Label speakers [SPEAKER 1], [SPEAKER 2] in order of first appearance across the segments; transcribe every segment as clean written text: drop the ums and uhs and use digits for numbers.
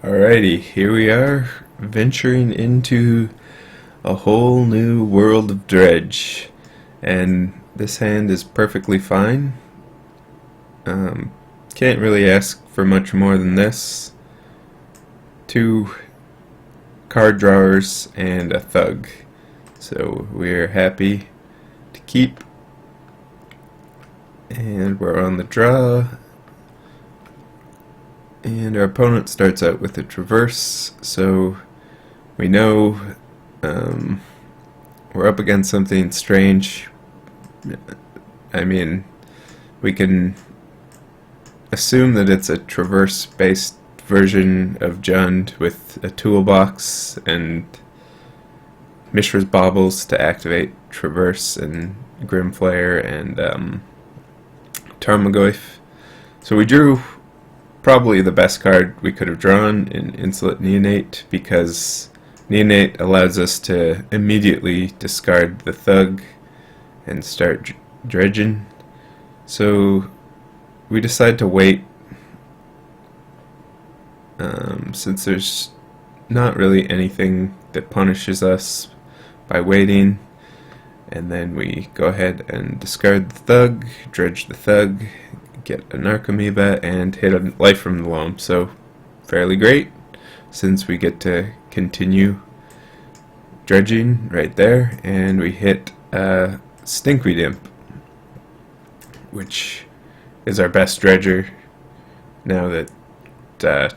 [SPEAKER 1] Alrighty, here we are, venturing into a whole new world of Dredge, and this hand is perfectly fine. Can't really ask for much more than this. 2 card drawers and a thug, so we're happy to keep, and we're on the draw. And our opponent starts out with a traverse, so we know we're up against something strange. I mean, we can assume that it's a traverse-based version of Jund with a toolbox and Mishra's Baubles to activate Traverse and Grimflayer and Tarmogoyf. So we drew probably the best card we could have drawn in Insolent Neonate, because Neonate allows us to immediately discard the Thug and start dredging. So we decide to wait, since there's not really anything that punishes us by waiting, and then we go ahead and discard the Thug, dredge the Thug, get an Archamoeba, and hit a Life from the Loam. So fairly great, since we get to continue dredging right there, and we hit Stinkweed Imp, which is our best dredger now that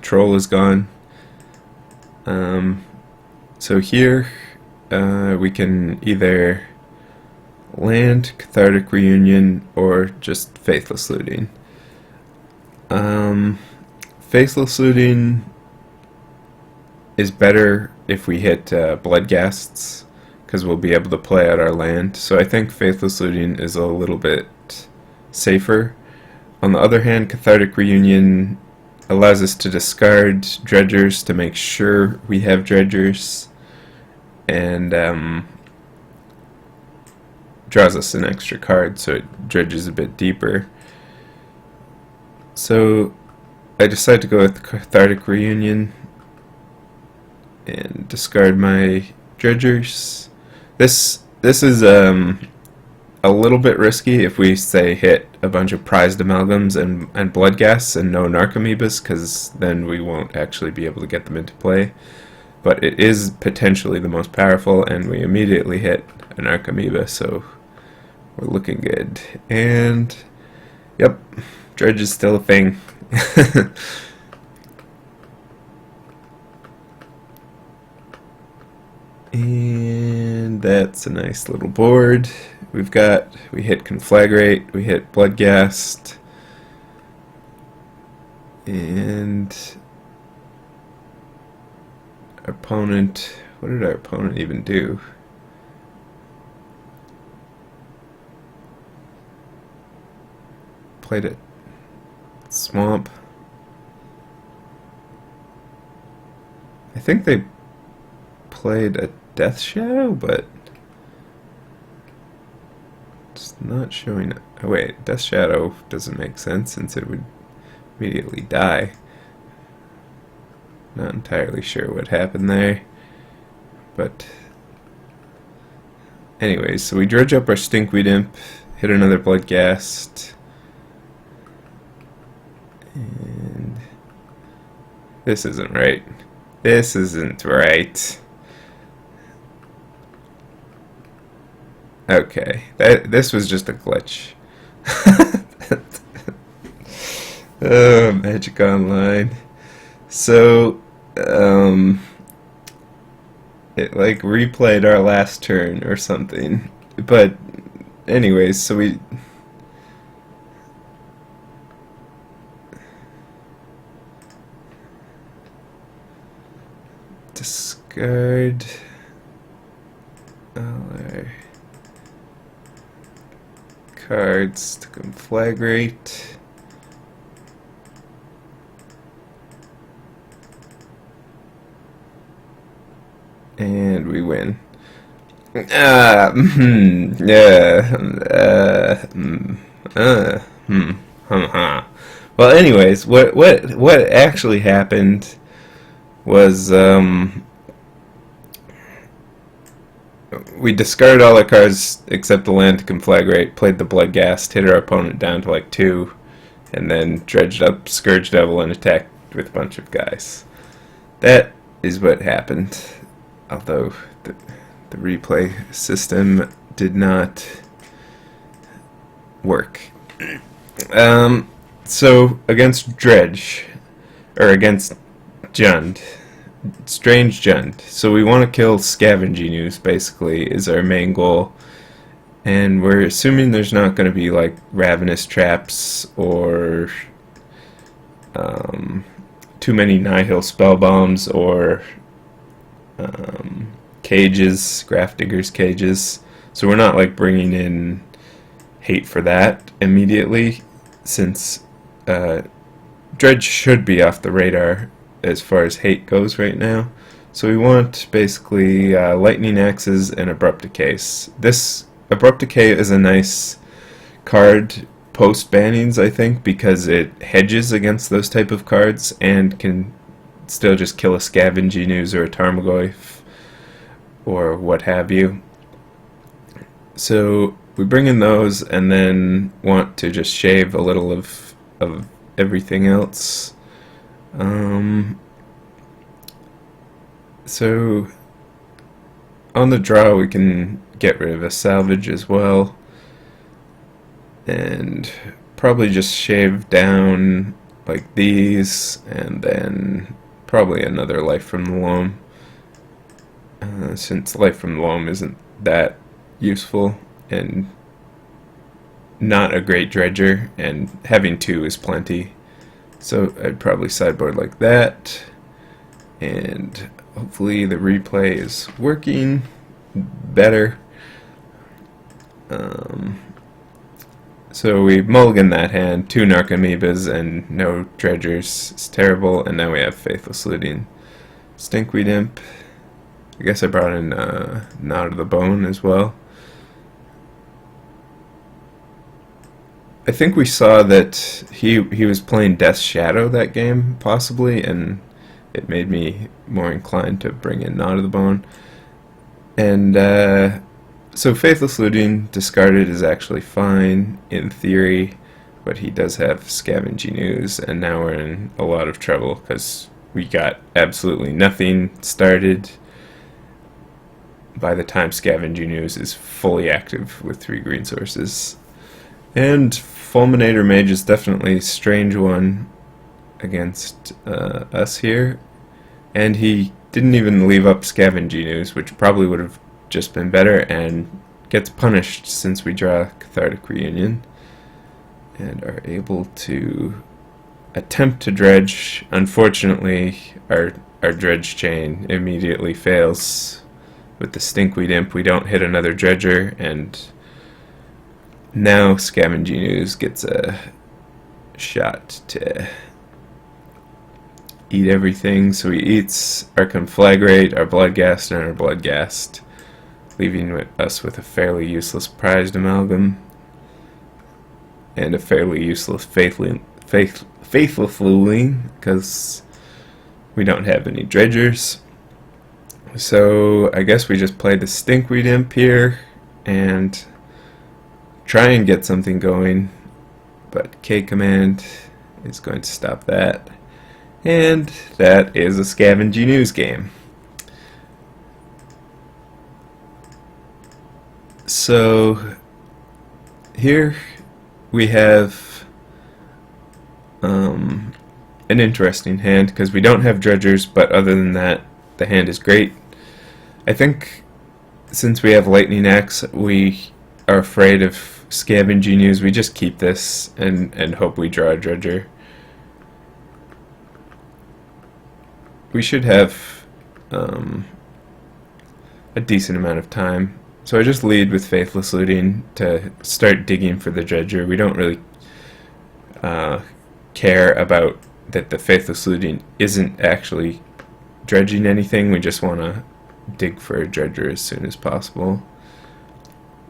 [SPEAKER 1] Troll is gone. So here we can either land Cathartic Reunion or just Faithless Looting. Faithless Looting is better if we hit Bloodghasts, because we'll be able to play out our land. So I think Faithless Looting is a little bit safer. On the other hand, Cathartic Reunion allows us to discard dredgers to make sure we have dredgers, and draws us an extra card, so it dredges a bit deeper. So I decided to go with Cathartic Reunion and discard my dredgers. This is a little bit risky if we say hit a bunch of prized amalgams and Bloodghasts and no Narcomoebas, because then we won't actually be able to get them into play. But it is potentially the most powerful, and we immediately hit an Archamoeba, so we're looking good. And yep, Dredge is still a thing. And that's a nice little board. We hit Conflagrate, we hit Bloodghast, and our opponent, what did our opponent even do? Played a Swamp. I think they played a Death Shadow, but it's not showing. Oh wait, Death Shadow doesn't make sense since it would immediately die. Not entirely sure what happened there, but anyways, so we dredge up our Stinkweed Imp, hit another Bloodghast, and this isn't right. This isn't right. Okay, this was just a glitch. Oh, Magic Online. So, it like replayed our last turn or something. But, anyways, so we discard all our cards to Conflagrate. And we win. Yeah. Well, anyways, what actually happened was we discarded all our cards except the land to conflagrate, played the Bloodghast, hit our opponent down to like 2, and then dredged up Scourge Devil and attacked with a bunch of guys. That is what happened, although the replay system did not work. So against Dredge, or against Jund, Strange Jund. So we want to kill Scavenging Ooze, basically, is our main goal. And we're assuming there's not going to be like Ravenous Traps or too many Nihil Spell Bombs or cages, Grafdigger's cages. So we're not like bringing in hate for that immediately, since Dredge should be off the radar as far as hate goes right now. So we want basically Lightning Axes and Abrupt Decay. This Abrupt Decay is a nice card post bannings, I think, because it hedges against those type of cards and can still just kill a Scavenging Ooze or a Tarmogoyf or what have you. So we bring in those and then want to just shave a little of everything else. So on the draw we can get rid of a salvage as well, and probably just shave down like these, and then probably another Life from the Loam, since Life from the Loam isn't that useful and not a great dredger, and having 2 is plenty. So I'd probably sideboard like that, and hopefully the replay is working better. So we mulligan that hand, 2 Narcomoebas and no dredgers. It's terrible, and now we have Faithless Looting. Stinkweed Imp. I guess I brought in Knot of the Bone as well. I think we saw that he was playing Death's Shadow that game, possibly, and it made me more inclined to bring in Knot of the Bone. And so Faithless Looting discarded is actually fine in theory, but he does have Scavenging Ooze, and now we're in a lot of trouble because we got absolutely nothing started by the time Scavenging Ooze is fully active with 3 green sources. And Fulminator Mage is definitely a strange one against us here, and he didn't even leave up Scavenging Ooze, which probably would have just been better, and gets punished since we draw Cathartic Reunion and are able to attempt to dredge. Unfortunately, our dredge chain immediately fails with the Stinkweed Imp. We don't hit another dredger, and now Scavenging Ooze gets a shot to eat everything. So he eats our Conflagrate, our Bloodghast, and our Bloodghast, leaving us with a fairly useless Prized Amalgam and a fairly useless Faithless Looting, because we don't have any dredgers. So I guess we just play the Stinkweed Imp here and try and get something going, but K command is going to stop that, and that is a Scavenging Ooze game. So here we have an interesting hand, because we don't have dredgers, but other than that the hand is great. I think since we have Lightning Axe, we are afraid of Scavenging Ooze. We just keep this and hope we draw a dredger. We should have a decent amount of time. So I just lead with Faithless Looting to start digging for the dredger. We don't really care about that the Faithless Looting isn't actually dredging anything. We just want to dig for a dredger as soon as possible.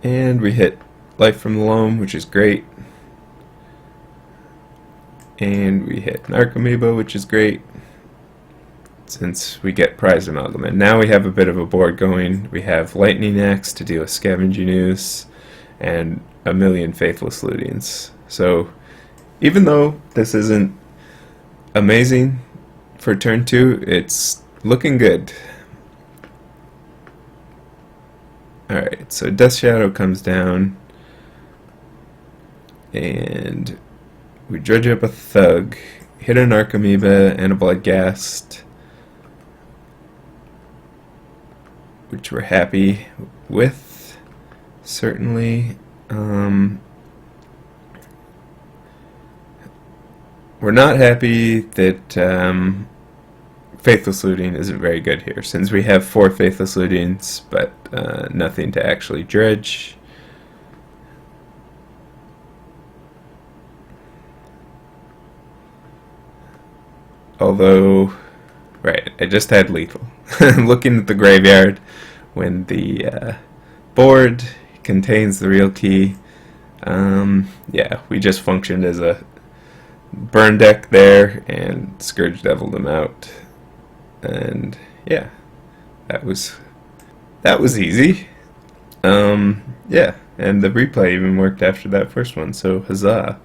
[SPEAKER 1] And we hit Life from the Loam, which is great. And we hit Narcomoeba, which is great. since we get prize amalgam. Now we have a bit of a board going. We have Lightning Axe to deal with Scavenging Ooze, and a million Faithless Lootings. So even though this isn't amazing for turn 2, it's looking good. Alright, so Death Shadow comes down, and we dredge up a Thug, hit an Archamoeba and a Bloodghast, which we're happy with, certainly. We're not happy that Faithless Looting isn't very good here, since we have 4 Faithless Lootings, but nothing to actually dredge. Although, right, I just had lethal. Looking at the graveyard, when the board contains the real key, yeah, we just functioned as a burn deck there and Scourge Deviled them out. And yeah, that was easy. Yeah, and the replay even worked after that first one, so huzzah.